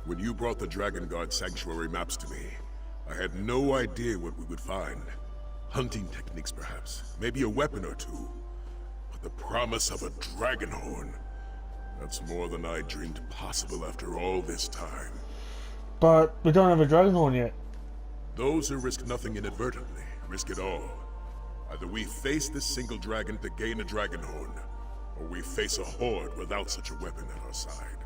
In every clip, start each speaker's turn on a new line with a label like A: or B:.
A: When you brought the Dragon Guard Sanctuary maps to me, I had no idea what we would find. Hunting techniques, perhaps. Maybe a weapon or two. But the promise of a dragonhorn... that's more than I dreamed possible after all this time.
B: But we don't have a dragonhorn yet.
A: Those who risk nothing inadvertently risk it all. Either we face this single dragon to gain a dragonhorn, or we face a horde without such a weapon at our side.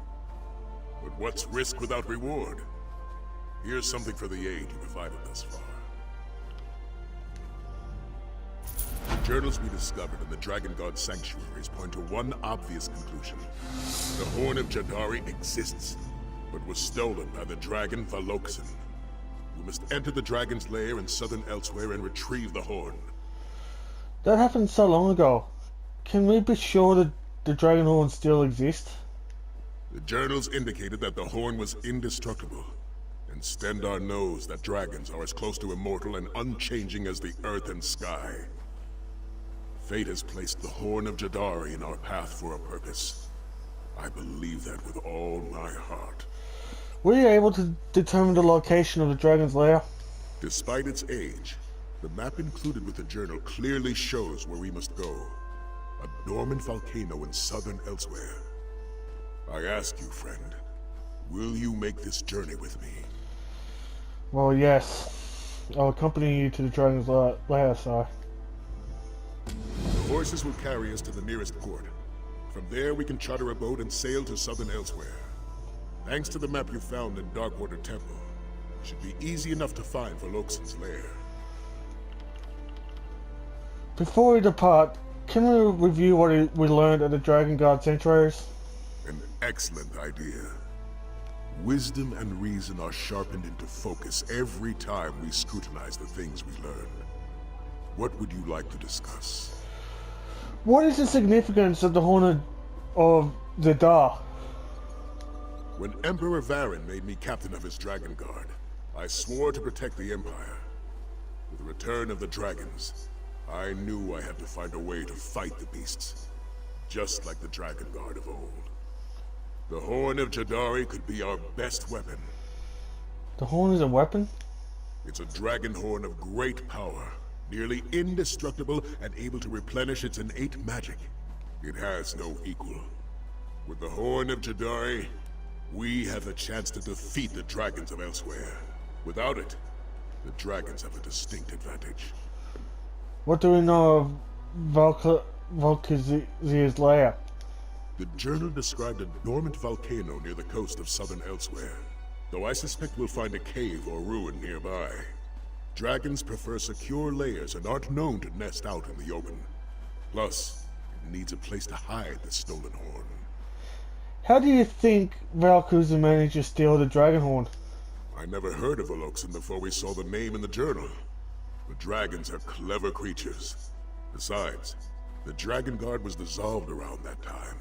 A: But what's risk without reward? Here's something for the aid you provided thus far. The journals we discovered in the Dragon God Sanctuaries point to one obvious conclusion. The Horn of Jadari exists, but was stolen by the dragon Valoxan. We must enter the dragon's lair in southern Elsewhere and retrieve the horn.
B: That happened so long ago. Can we be sure that the dragonhorn still exists?
A: The journals indicated that the horn was indestructible, and Stendar knows that dragons are as close to immortal and unchanging as the earth and sky. Fate has placed the Horn of Jadari in our path for a purpose. I believe that with all my heart.
B: Were you able to determine the location of the dragon's lair?
A: Despite its age, the map included with the journal clearly shows where we must go. A dormant volcano in southern Elsewhere. I ask you, friend, will you make this journey with me?
B: Well, yes. I'll accompany you to the dragon's lair, Sai.
A: The horses will carry us to the nearest port. From there, we can charter a boat and sail to southern Elsewhere. Thanks to the map you found in Darkwater Temple, it should be easy enough to find Valoxan's lair.
B: Before we depart, can we review what we learned at the Dragon Guard Sanctuaries?
A: An excellent idea. Wisdom and reason are sharpened into focus every time we scrutinize the things we learn. What would you like to discuss?
B: What is the significance of the Horn of Zadar?
A: When Emperor Varen made me captain of his Dragon Guard, I swore to protect the Empire. With the return of the dragons, I knew I had to find a way to fight the beasts, just like the Dragon Guard of old. The Horn of Jadari could be our best weapon.
B: The horn is a weapon?
A: It's a dragon horn of great power, nearly indestructible and able to replenish its innate magic. It has no equal. With the Horn of Jadari, we have a chance to defeat the dragons of Elsewhere. Without it, the dragons have a distinct advantage.
B: What do we know of Valkyria's lair?
A: The journal described a dormant volcano near the coast of southern Elsewhere, though I suspect we'll find a cave or ruin nearby. Dragons prefer secure lairs and aren't known to nest out in the open. Plus, it needs a place to hide the stolen horn.
B: How do you think Valkyria managed to steal the dragonhorn?
A: I never heard of Valoxan before we saw the name in the journal. But dragons are clever creatures. Besides, the Dragon Guard was dissolved around that time.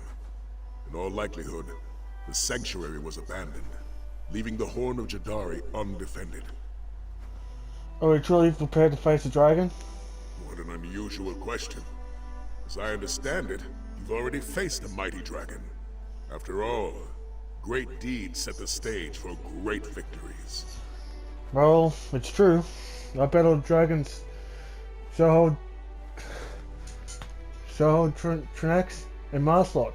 A: In all likelihood, the sanctuary was abandoned, leaving the Horn of Jadari undefended.
B: Are we truly prepared to face the dragon?
A: What an unusual question. As I understand it, you've already faced a mighty dragon. After all, great deeds set the stage for great victories.
B: Well, it's true. I battled dragons. Shohold Trinax and Marslock.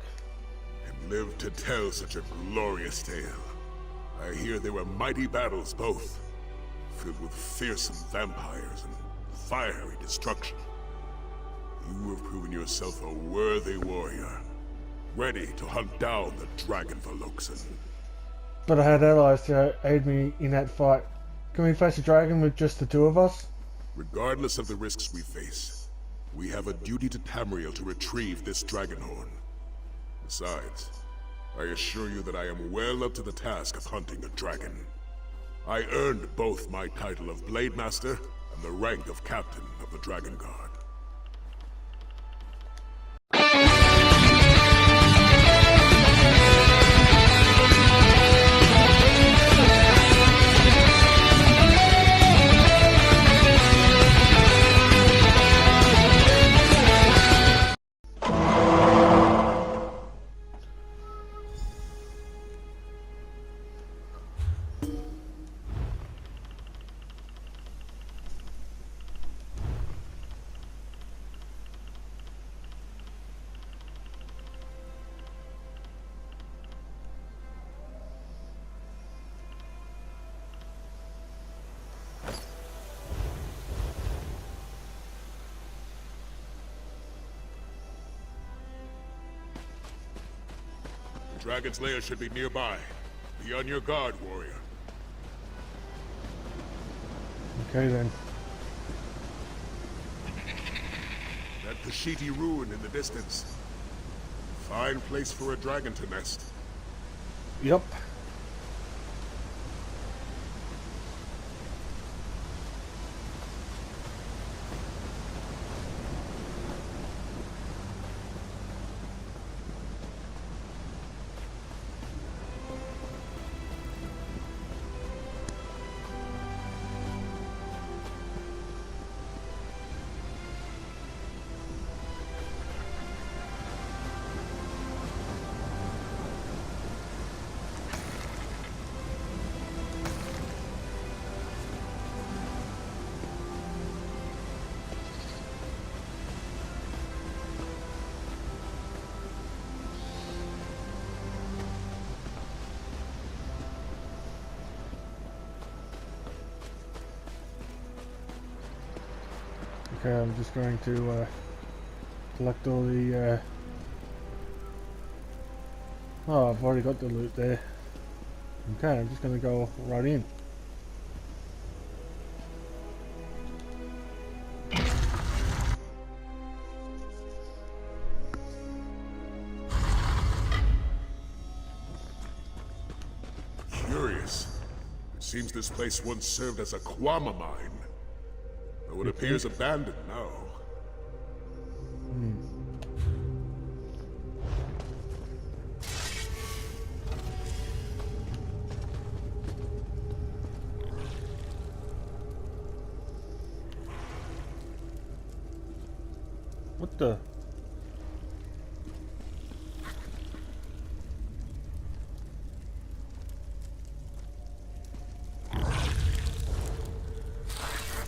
A: And lived to tell such a glorious tale. I hear there were mighty battles both, filled with fearsome vampires and fiery destruction. You have proven yourself a worthy warrior, ready to hunt down the dragon Valoxan.
B: But I had allies to aid me in that fight. Can we face a dragon with just the two of us?
A: Regardless of the risks we face, we have a duty to Tamriel to retrieve this dragonhorn. Besides, I assure you that I am well up to the task of hunting a dragon. I earned both my title of Blade Master and the rank of Captain of the Dragon Guard. The dragon's lair should be nearby. Be on your guard, warrior.
B: Okay then.
A: That Pashiti ruin in the distance. Fine place for a dragon to nest.
B: Yep. Okay, I'm just going to collect all the oh, I've already got the loot there. Okay, I'm just going to go right in.
A: Curious. It seems this place once served as a Kwama mine. Though it appears abandoned now.
B: What the?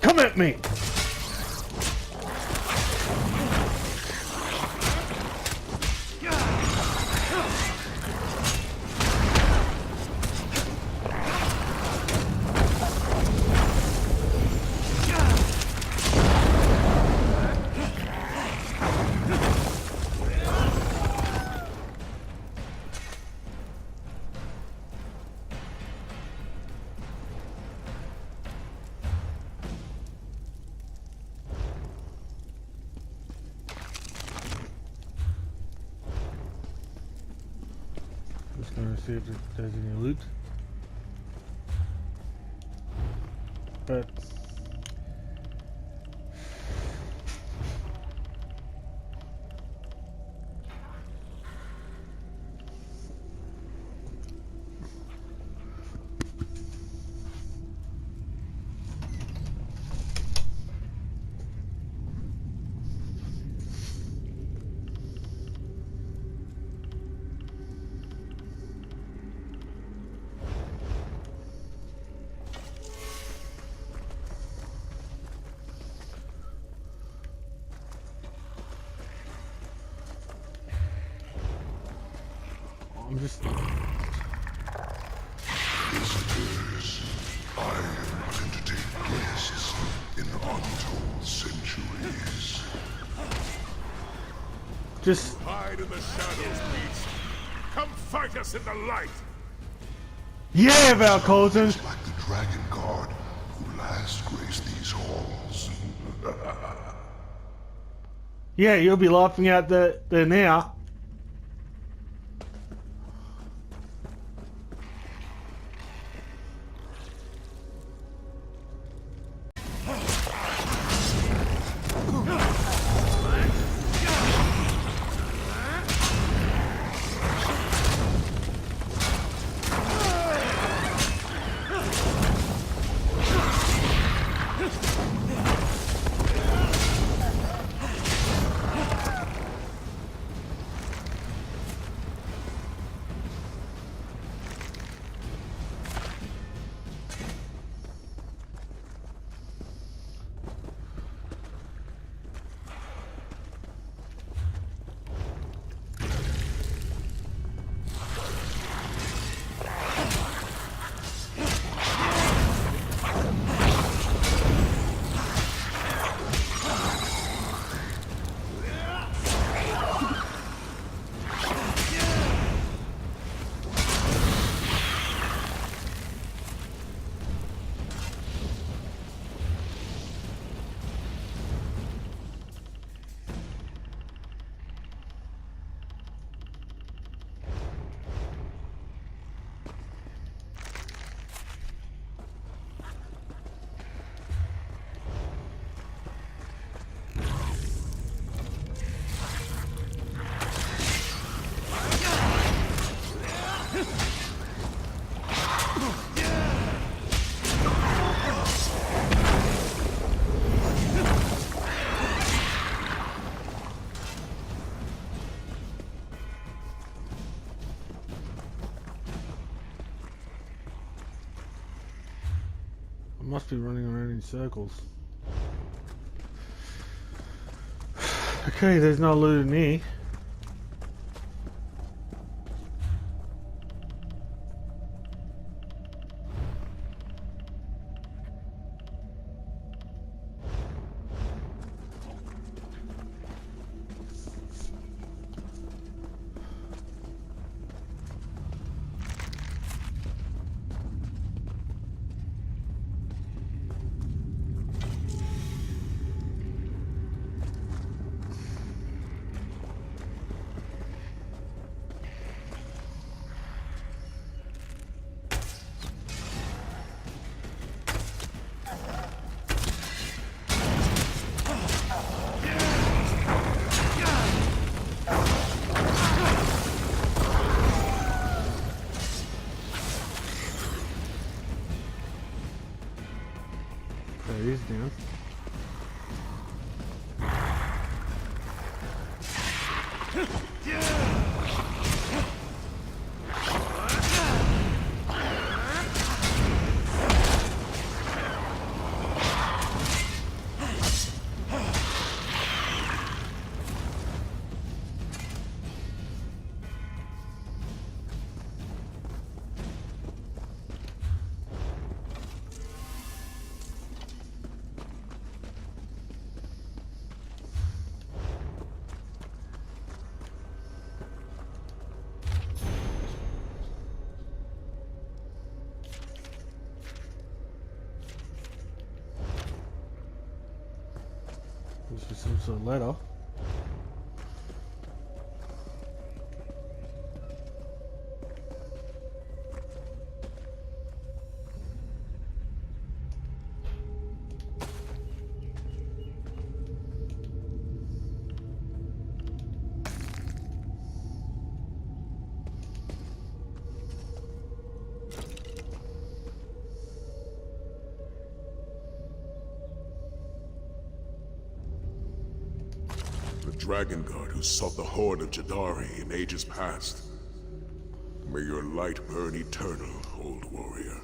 B: Come at me! Just gonna see if there's any loot. But I'm just
C: Visitors, I am not entertain guests in untold centuries.
B: just
A: Hide in the shadows, beast. Come fight us in the light.
B: yeah, Valcoulton.
C: It's like the dragon guard who last graced these halls.
B: Yeah, you'll be laughing out there now. I must be running around in circles. Okay, there's no loot in here. There he is down. This is some sort of letter.
A: The Dragon Guard who sought the Horn of Jadari in ages past. May your light burn eternal, old warrior.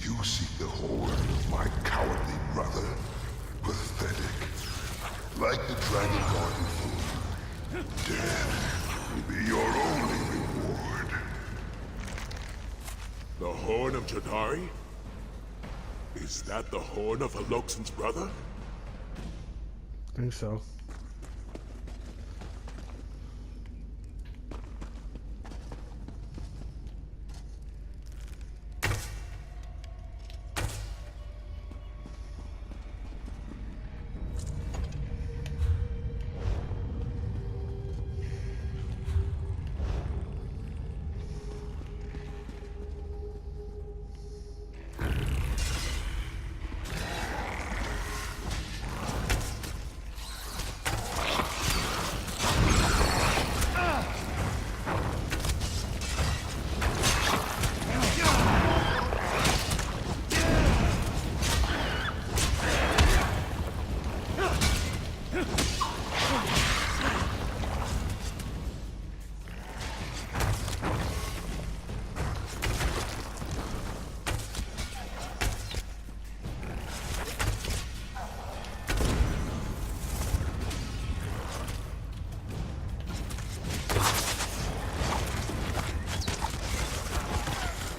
C: You seek the horn of my cowardly brother? Pathetic. Like the Dragon Guard before. Death will be your only reward.
A: The Horn of Jadari? Is that the Horn of Aloxan's brother?
B: I think so.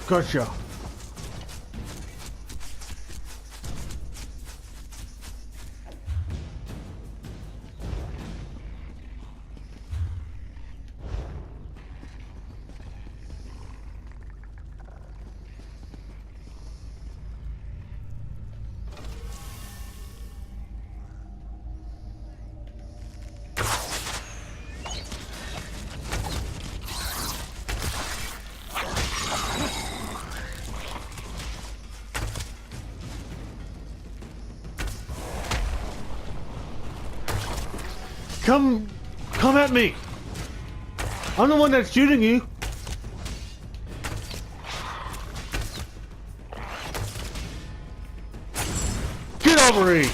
B: Gotcha. Come at me. I'm the one that's shooting you. Get over here.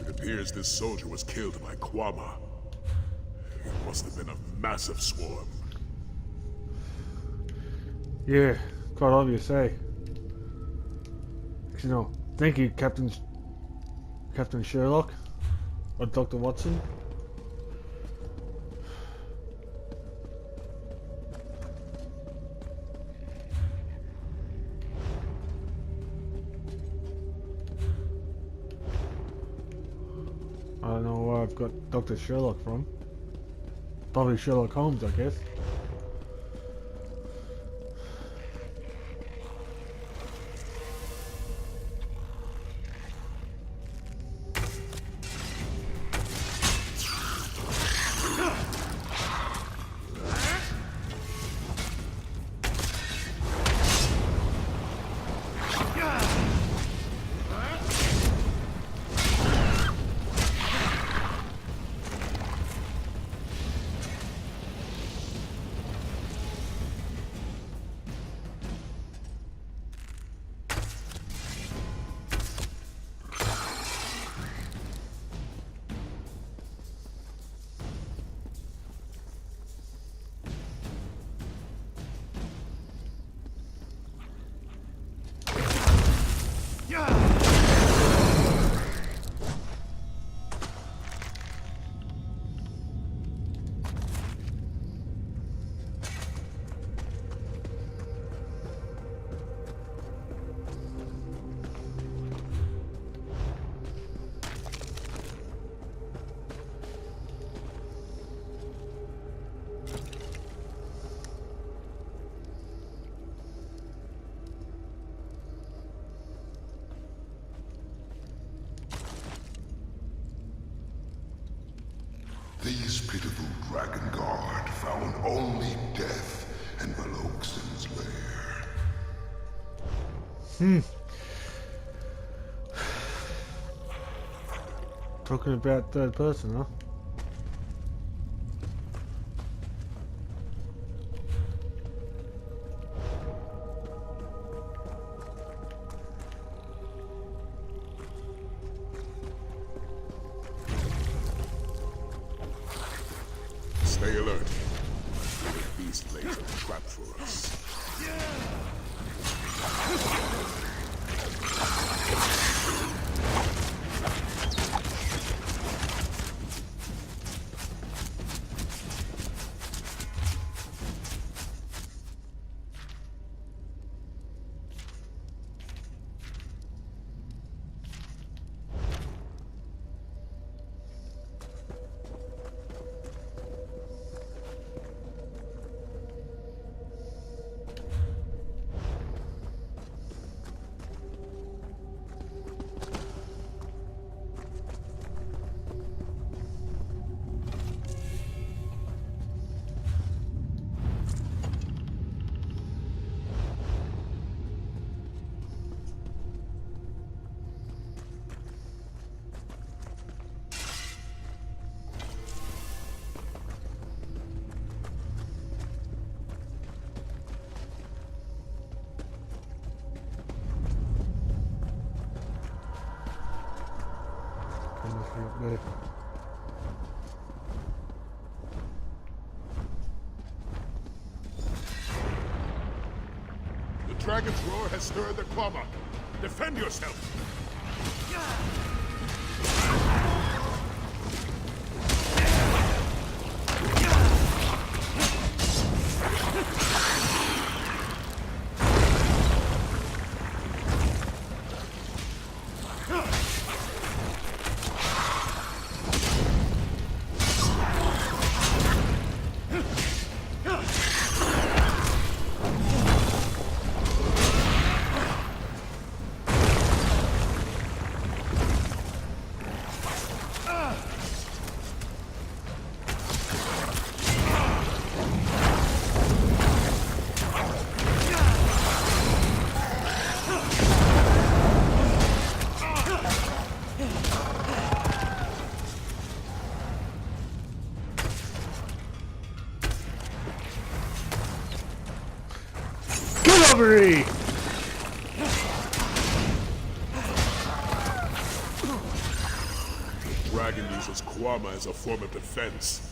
A: It appears this soldier was killed by Kwama. It must have been a massive swarm.
B: Yeah, quite obvious, eh? You know, thank you, Captain Sherlock, or Dr. Watson. I don't know where I've got Dr. Sherlock from. Probably Sherlock Holmes, I guess.
C: These pitiful Dragon Guard found only death in Meloxen's lair.
B: Talking about third person, huh?
A: Stay alert. The beast lays a trap for us.
B: There.
A: The dragon's roar has stirred the Kwama. Defend yourself!
B: bravery!
A: Dragon uses Kwama as a form of defense.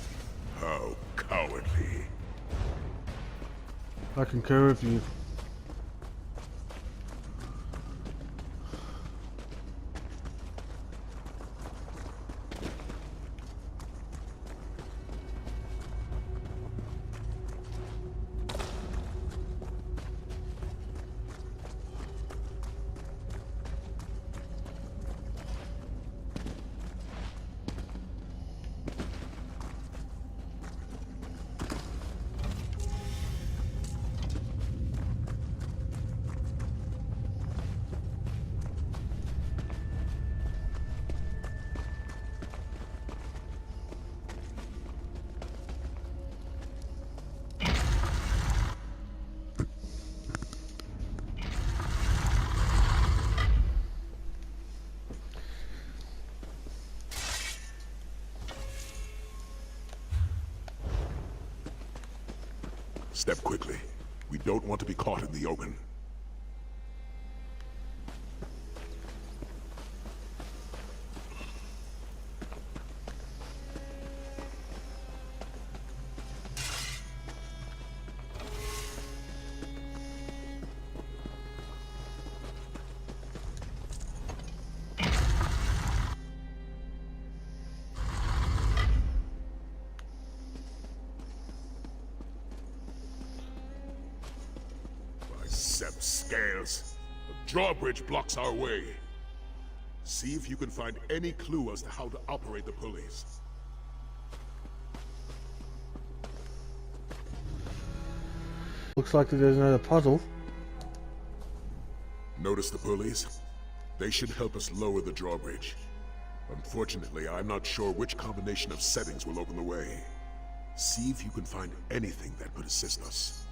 A: How cowardly.
B: I concur with you.
A: Step quickly. We don't want to be caught in the open. Scales. The drawbridge blocks our way. See if you can find any clue as to how to operate the pulleys.
B: Looks like there's another puzzle.
A: Notice the pulleys? They should help us lower the drawbridge. Unfortunately, I'm not sure which combination of settings will open the way. See if you can find anything that could assist us.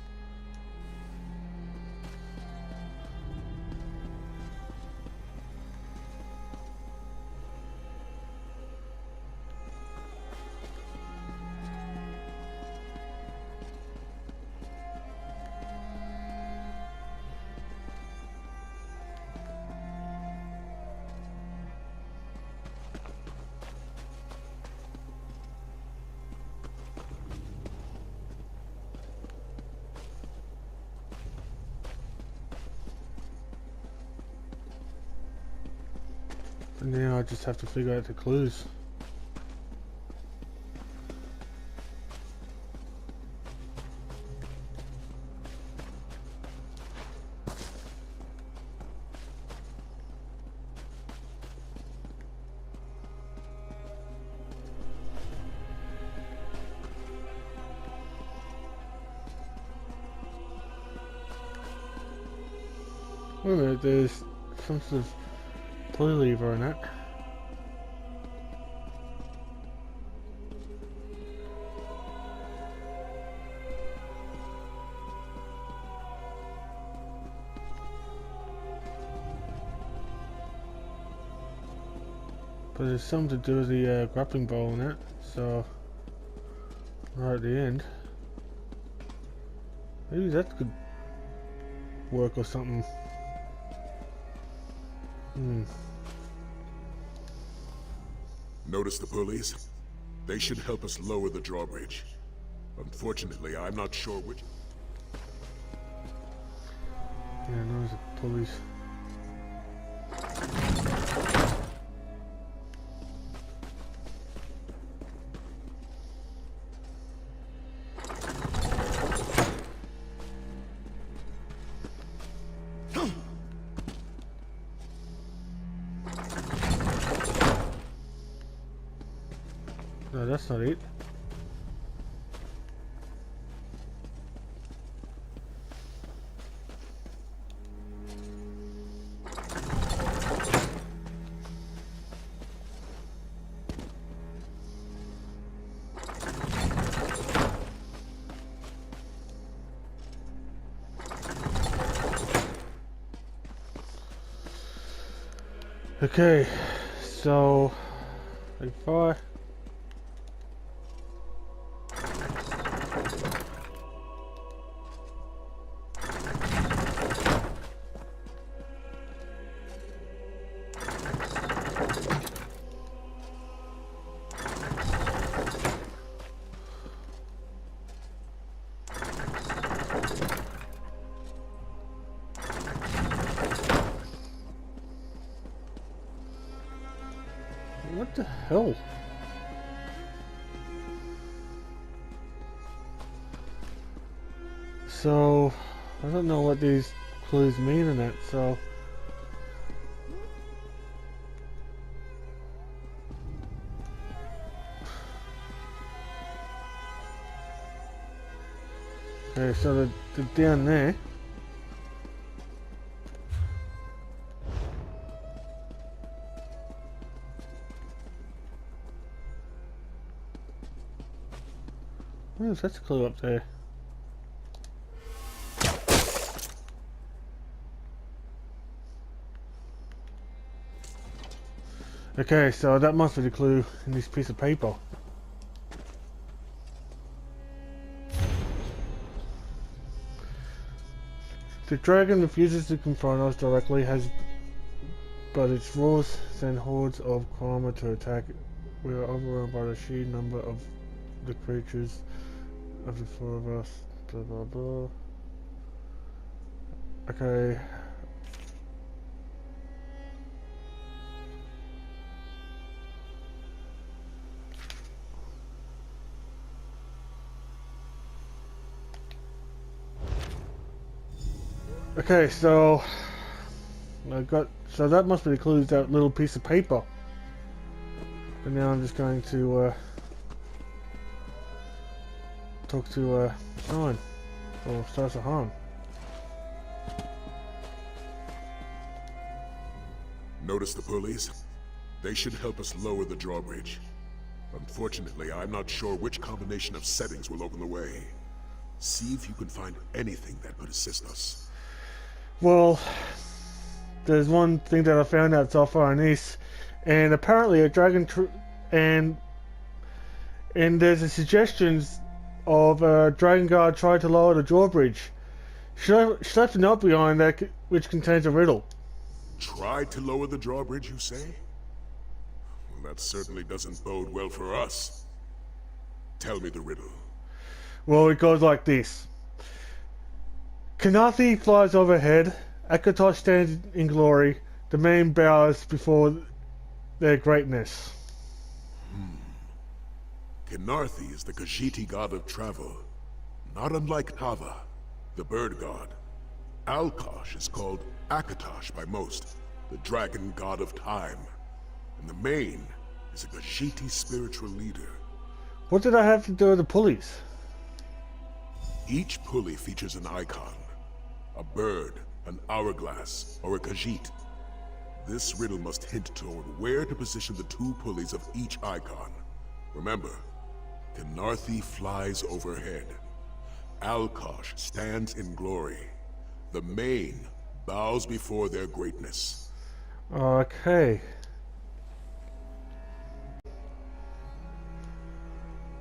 B: And now I just have to figure out the clues. Wait a minute, there's some sort of pulley lever on that. But there's something to do with the grappling bow on that, so right at the end. Maybe that could work or something.
A: Notice the pulleys? They should help us lower the drawbridge. Unfortunately, I'm not sure which...
B: Yeah, those are pulleys. No, that's not it. Okay, so if I What the hell? So, I don't know what these clues mean in it, so... Okay, so they're down there. Oh, that's a clue up there. Okay, so that must be the clue in this piece of paper. The dragon refuses to confront us directly, but its roars send hordes of karma to attack. We are overrun by the sheer number of the creatures of the four of us. Blah blah blah. Okay. Okay, so that must be the clue, that little piece of paper. And now I'm just going to talk to Sai, or Sai Sahan.
A: Notice the pulleys? They should help us lower the drawbridge. Unfortunately, I'm not sure which combination of settings will open the way. See if you can find anything that could assist us.
B: Well, there's one thing that I found out so far in this, and apparently a dragon and there's a suggestions of a dragon guard trying to lower the drawbridge. She left a note behind that which contains a riddle.
A: Tried to lower the drawbridge, you say? Well, that certainly doesn't bode well for us. Tell me the riddle.
B: Well, it goes like this. Kanathi flies overhead, Akatosh stands in glory, the main bows before their greatness.
A: Kanathi is the Khajiit god of travel, not unlike Tava, the bird god. Alkosh is called Akatosh by most, the dragon god of time. And the main is a Khajiit spiritual leader.
B: What did I have to do with the pulleys?
A: Each pulley features an icon. A bird, an hourglass, or a Khajiit. This riddle must hint toward where to position the two pulleys of each icon. Remember, Kanathi flies overhead. Alkosh stands in glory. The main bows before their greatness.
B: Okay.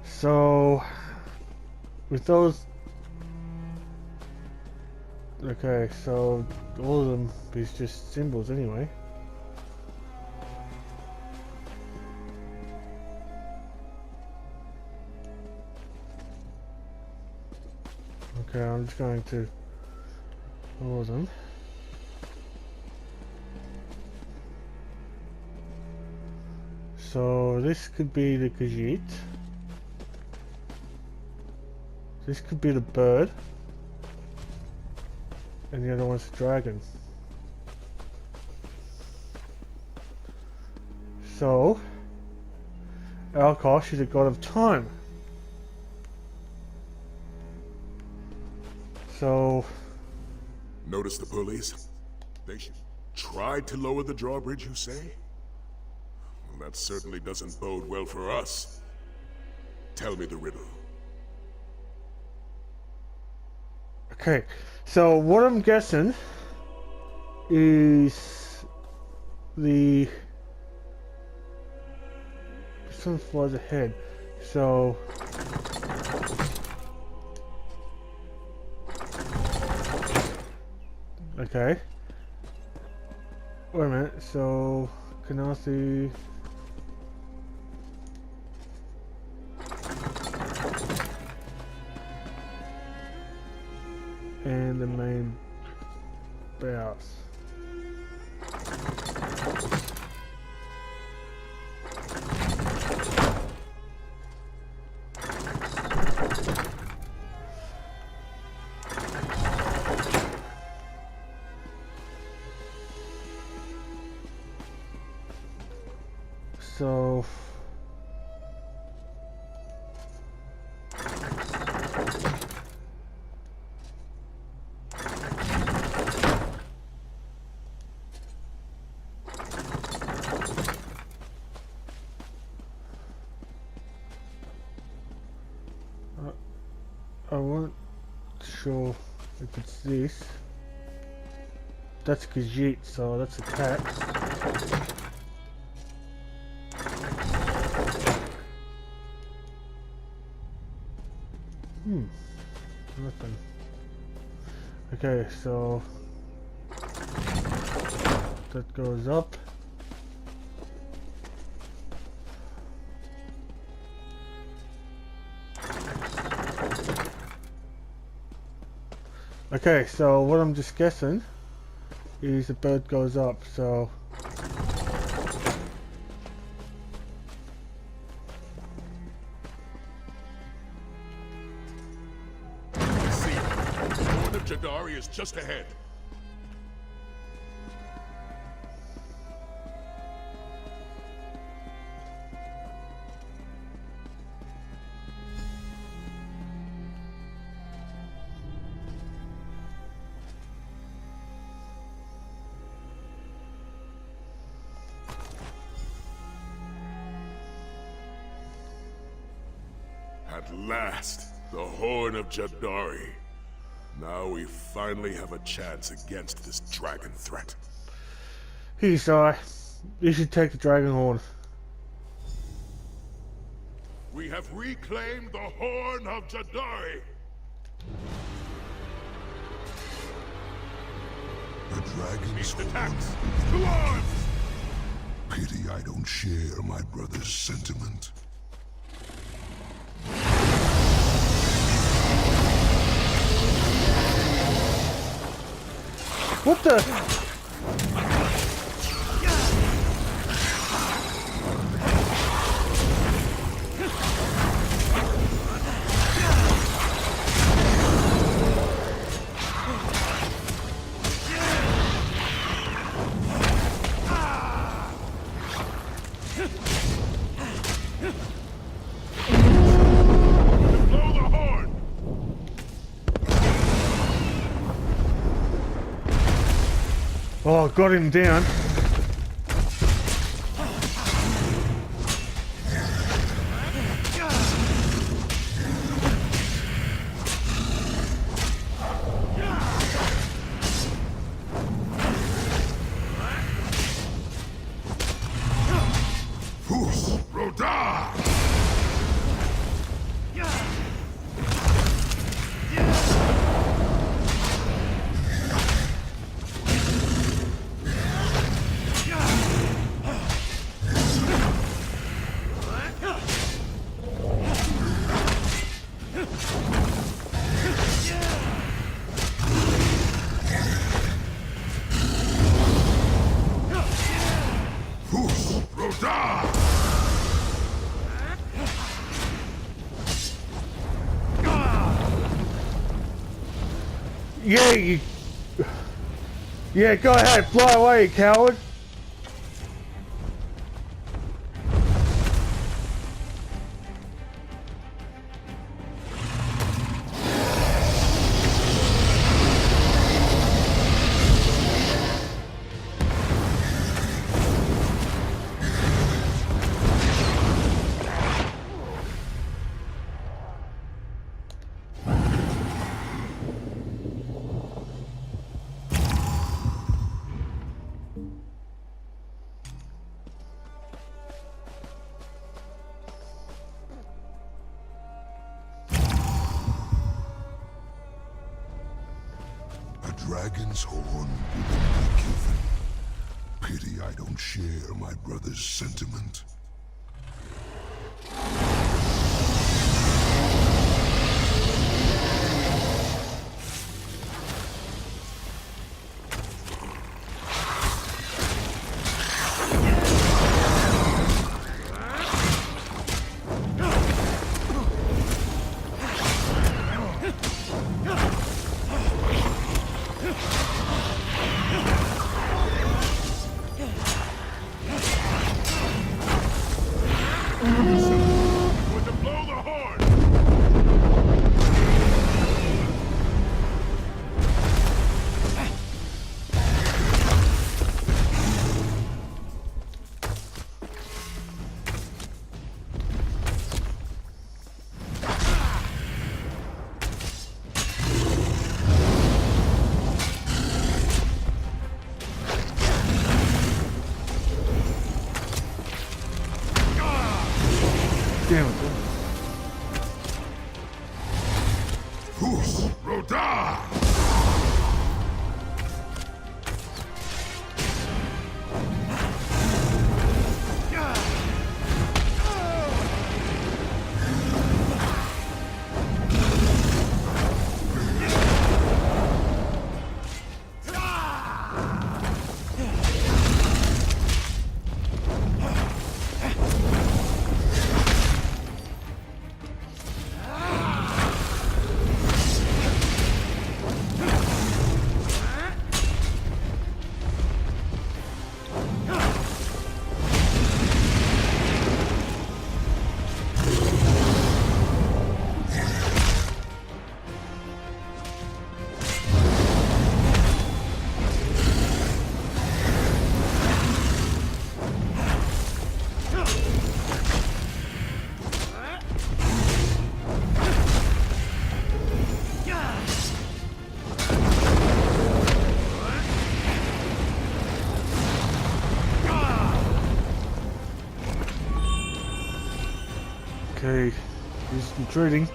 B: So, with those... Okay, so all of them is just symbols anyway. Okay, I'm just going to all of them. So this could be the Khajiit. This could be the bird. And the other one's the dragon. So, Alkosh is a god of time. So...
A: Notice the pulleys? They should try to lower the drawbridge, you say? Well, that certainly doesn't bode well for us. Tell me the riddle.
B: Okay, so what I'm guessing is the sun flies ahead. So okay. Wait a minute, so Kanathi and the main bows. so... I wasn't sure if it's this. That's Khajiit, so that's a cat. Nothing. Okay, so that goes up. Okay, so what I'm just guessing is the bird goes up, so...
A: See, the Horn of Jadari is just ahead. At last, the Horn of Jadari. Now we finally have a chance against this dragon threat.
B: Hey, Sai. You should take the dragonhorn.
A: We have reclaimed the Horn of Jadari!
C: The dragon's
A: Beast
C: horn.
A: attacks! To arms!
C: Pity I don't share my brother's sentiment.
B: What the?
A: Blow the horn!
B: Oh, got him down.
C: Fus Roda! Fus Roda!
B: Yeah, you... Yeah, go ahead, fly away, you coward.
C: A dragon's horn wouldn't be given. Pity I don't share my brother's sentiment.
A: Going to blow the horn!
B: Damn it.
C: Who's Roda?
B: Okay, he's retreating.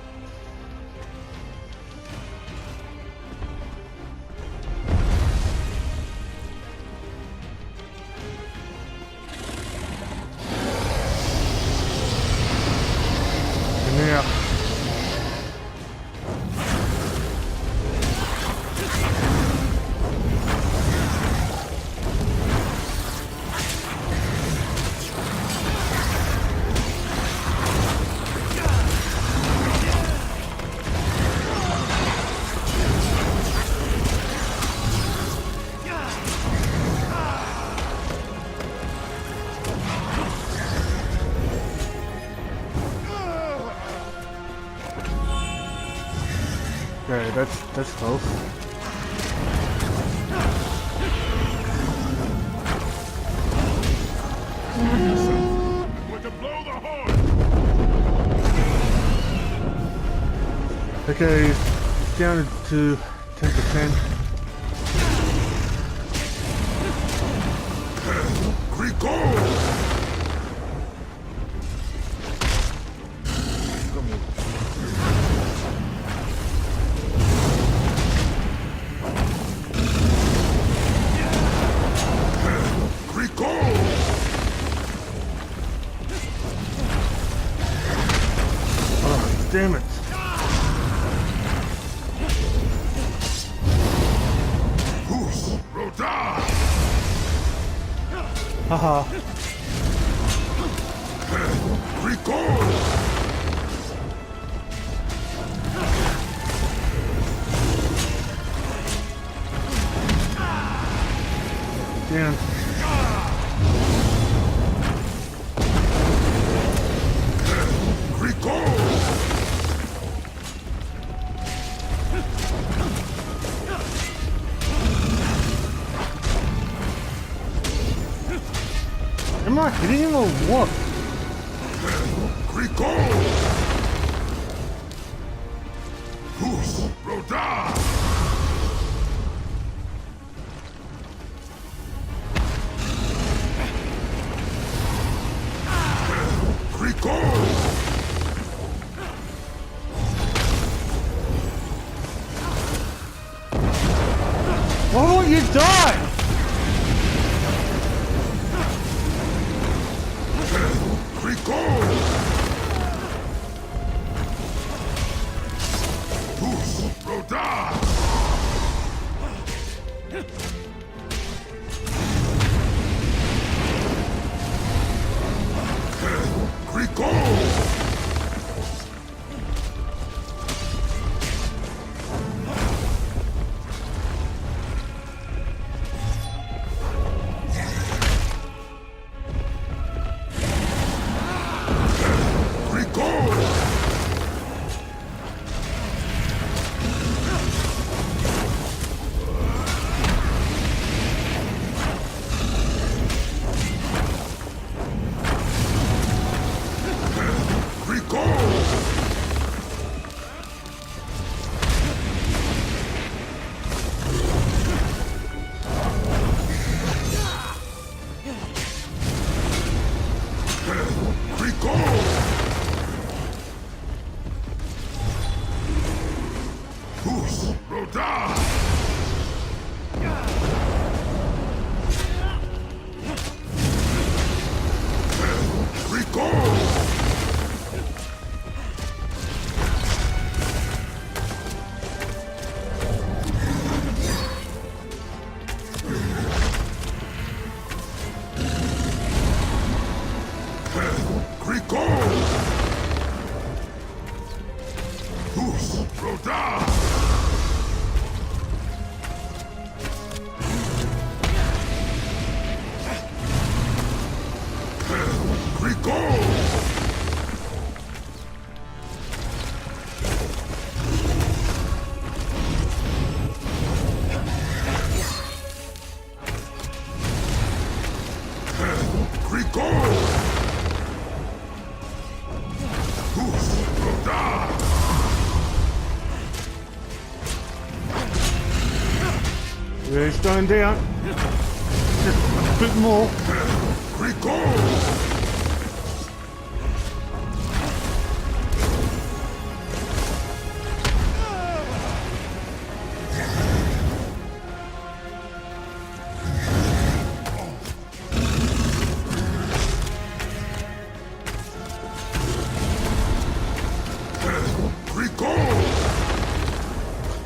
B: And now, okay, that's close.
A: Going to blow the horn!
B: Okay, it's down to 10%.
C: Grigol! Grigol!
B: Oh, damn it.
C: Who's Roda?
B: Haha.
C: Grigol!
B: Damn.
C: Grigol!
B: Am I hitting him or what?
C: Grigol! Who's Roda? Grigol!
B: Why won't you die?
C: Grigol! Who's Roda? Grigol! Recall! Who's Roda? Recall! Recall! Who's Roda? Recall! Recall! Who's Roda?
B: Yeah, he's going down. Just a bit more.
C: Recall! Recall!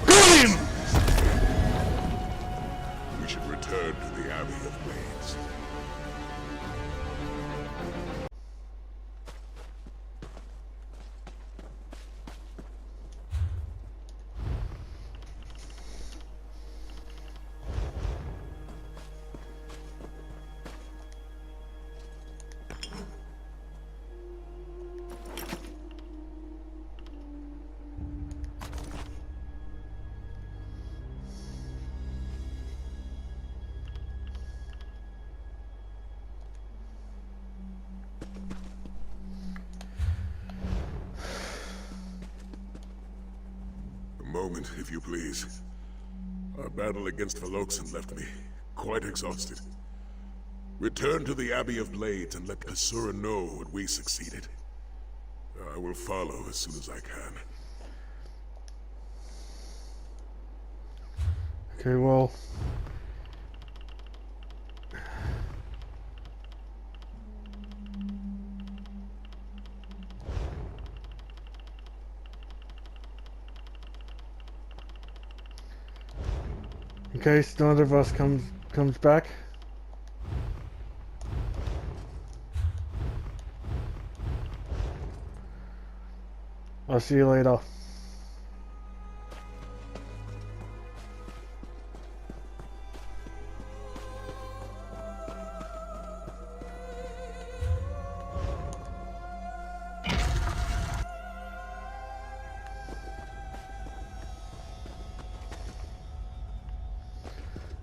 B: Got him!
A: We should return to the Abbey of Blades. A moment, if you please. Our battle against Veloxen left me quite exhausted. Return to the Abbey of Blades and let Asura know what we succeeded. I will follow as soon as I can.
B: Okay, well. In case none of us comes back. I'll see you later.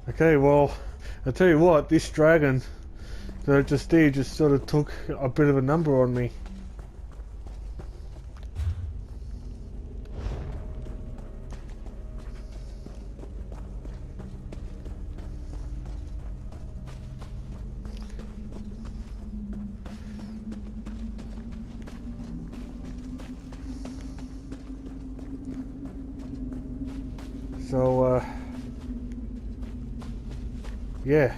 B: Okay, well, I'll tell you what, this dragon that I just did just sort of took a bit of a number on me. So, yeah.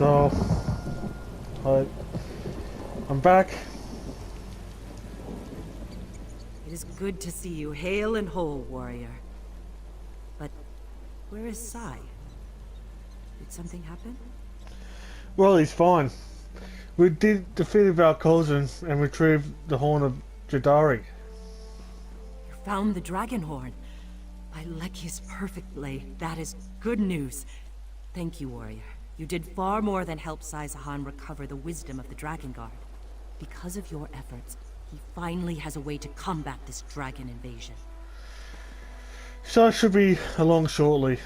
B: So, I'm back.
D: It is good to see you hale and whole, warrior. But where is Sai? Did something happen?
B: Well, he's fine. We did defeat our cousin and retrieved the horn of Jadari.
D: You found the dragonhorn. By Leki's perfect blade, that is good news. Thank you, warrior. You did far more than help Sai Sahan recover the wisdom of the Dragon Guard. Because of your efforts, he finally has a way to combat this dragon invasion.
B: So I should be along shortly.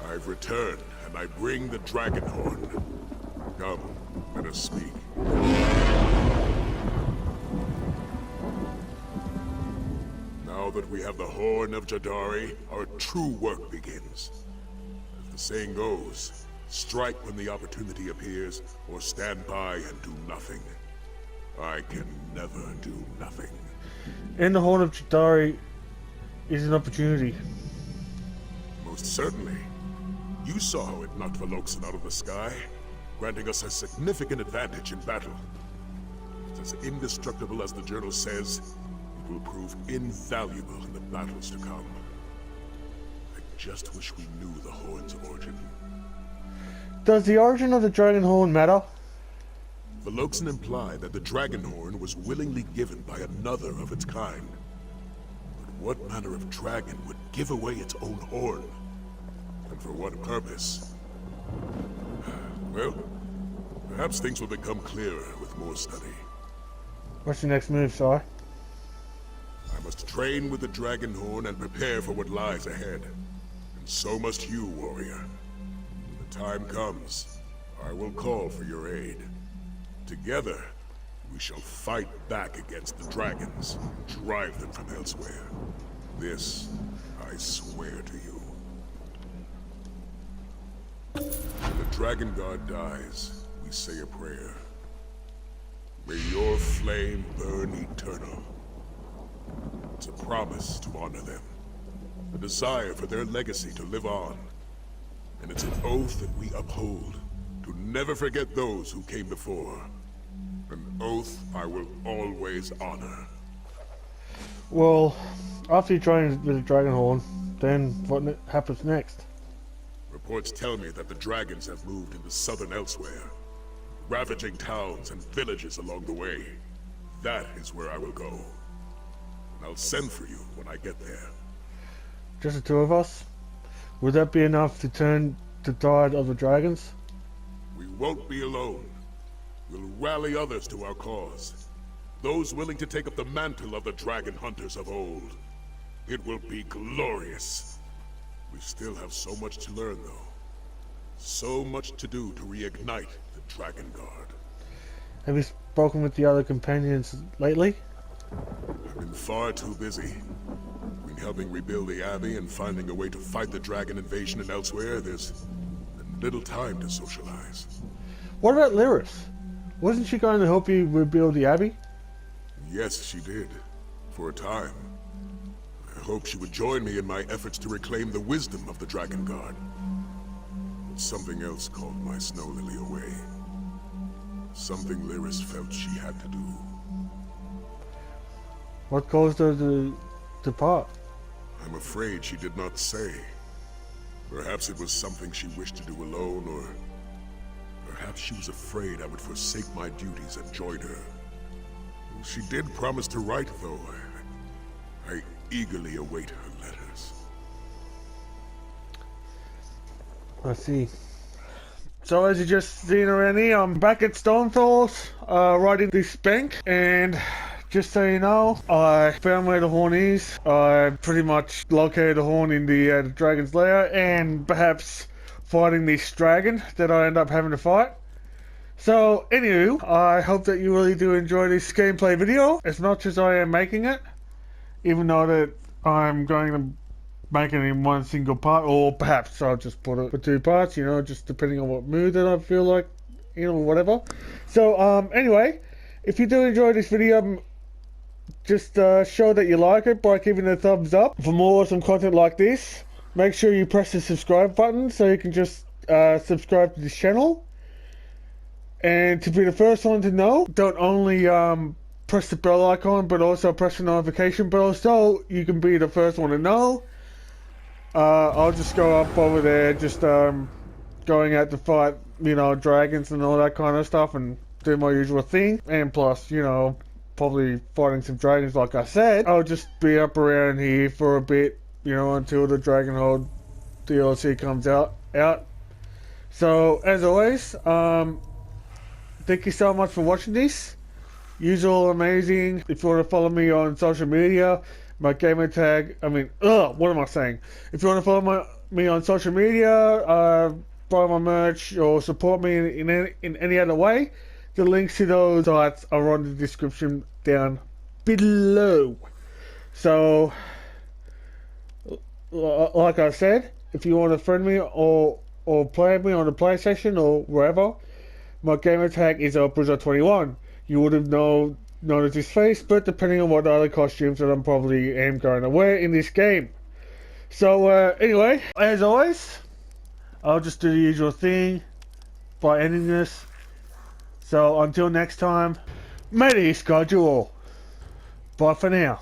A: I've returned, and I bring the dragonhorn. Come, let us speak. Now that we have the Horn of Jadari, our true work begins. As the saying goes, strike when the opportunity appears, or stand by and do nothing. I can never do nothing.
B: And the horn of Jadari is an opportunity.
A: Most certainly. You saw how it knocked Veloxen out of the sky, granting us a significant advantage in battle. It's as indestructible as the journal says. It will prove invaluable in the battles to come. I just wish we knew the horn's origin.
B: Does the origin of the Dragonhorn matter?
A: Veloxen implied that the Dragonhorn was willingly given by another of its kind. But what manner of dragon would give away its own horn? And for what purpose? Well, perhaps things will become clearer with more study.
B: What's your next move, Sai?
A: I must train with the Dragonhorn and prepare for what lies ahead. And so must you, warrior. When the time comes, I will call for your aid. Together, we shall fight back against the dragons and drive them from elsewhere. This, I swear to you. When the Dragon Guard dies, we say a prayer. May your flame burn eternal. It's a promise to honor them, a desire for their legacy to live on. And it's an oath that we uphold, to never forget those who came before. An oath I will always honor.
B: Well, after you train with the Dragonhorn, then what happens next?
A: Reports tell me that the dragons have moved into southern elsewhere, ravaging towns and villages along the way. That is where I will go. And I'll send for you when I get there.
B: Just the two of us? Would that be enough to turn the tide of the dragons?
A: We won't be alone. We'll rally others to our cause. Those willing to take up the mantle of the dragon hunters of old. It will be glorious. We still have so much to learn, though. So much to do to reignite the Dragon Guard.
B: Have you spoken with the other companions lately?
A: I've been far too busy. Between helping rebuild the Abbey and finding a way to fight the dragon invasion and elsewhere, there's been little time to socialize.
B: What about Lyris? Wasn't she going to help you rebuild the Abbey?
A: Yes, she did. For a time. I hoped she would join me in my efforts to reclaim the wisdom of the Dragon Guard. But something else called my snow lily away. Something Lyris felt she had to do.
B: What caused her to depart?
A: I'm afraid she did not say. Perhaps it was something she wished to do alone, or perhaps she was afraid I would forsake my duties and join her. She did promise to write, though. I eagerly await her letters.
B: I see. So as you just seen around here, I'm back at Stormfalls, riding this bank, and just so you know, I found where the horn is. I pretty much located the horn in the dragon's lair, and perhaps fighting this dragon that I end up having to fight. So, anywho, I hope that you really do enjoy this gameplay video as much as I am making it. Even though that I'm going to make it in one single part, or perhaps I'll just put it for two parts, you know, just depending on what mood that I feel like, you know, whatever. So, anyway, if you do enjoy this video, just show that you like it by giving it a thumbs up. For more awesome content like this, make sure you press the subscribe button so you can just subscribe to this channel. And to be the first one to know, don't only press the bell icon, but also press the notification bell so you can be the first one to know. I'll just go up over there, just going out to fight, you know, dragons and all that kind of stuff, and do my usual thing. And plus, you know, probably fighting some dragons, like I said. I'll just be up around here for a bit, you know, until the Dragonhold DLC comes out. So, as always, thank you so much for watching this. Usual amazing. If you want to follow me on social media, my gamer tag, what am I saying? If you want to follow me on social media, buy my merch, or support me in any other way, the links to those sites are on the description down below. So, like I said, if you want to friend me or play me on the PlayStation or wherever, my gamer tag is Bruzo21. You would have noticed his face, but depending on what other costumes that I'm probably am going to wear in this game. So anyway, as always, I'll just do the usual thing by ending this. So until next time, may the East guide you all. Bye for now.